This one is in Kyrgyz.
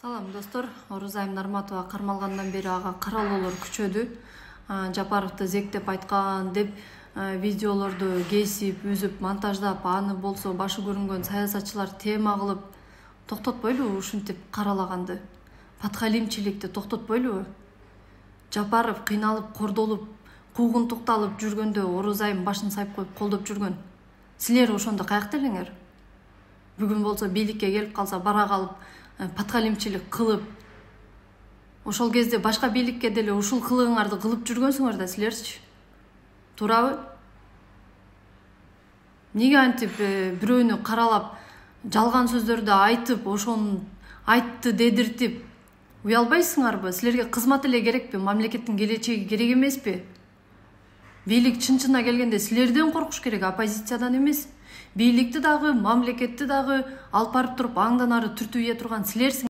Салам достор, Орузайым Нарматова кармалгандан бери ага каралоолор күчөдү. Жапаровду зектеп айткан деп видеолорду кесип, үзүп, монтаждап, аны болсо башы көрүнгөн саясатчылар тема кылып токтотпойлубу ушинтип каралаганды? Патхалимчиликти токтотпойлубу? Жапаров кыйналып, кордолуп, куугун тукталып жүргөндө Орузайым башын сайып коюп колдоп жүргөн. Силер ошондо каякта элеңер? Бүгүн болсо бийликке келип калса бара калып патхалимчилик кылып, ошол кезде башка бийликке деле ушул кылыгыңарды кылып жүргөнсүңөр да силерчи. Туурабы? Неге антип бирөөнү каралап, жалган сөздөрдү айтып, ошону айтты дедиртип уялбайсыңарбы? Силерге кызмат эле керекпи? Мамлекеттин келечеги керек эмеспи? Бийлик чын-чынына келгенде силерден коркуш керек, оппозициядан эмес. Бийликти дагы, мамлекетти дагы алып барып туруп аңдан ары түртүп ийе турган силерсиңер.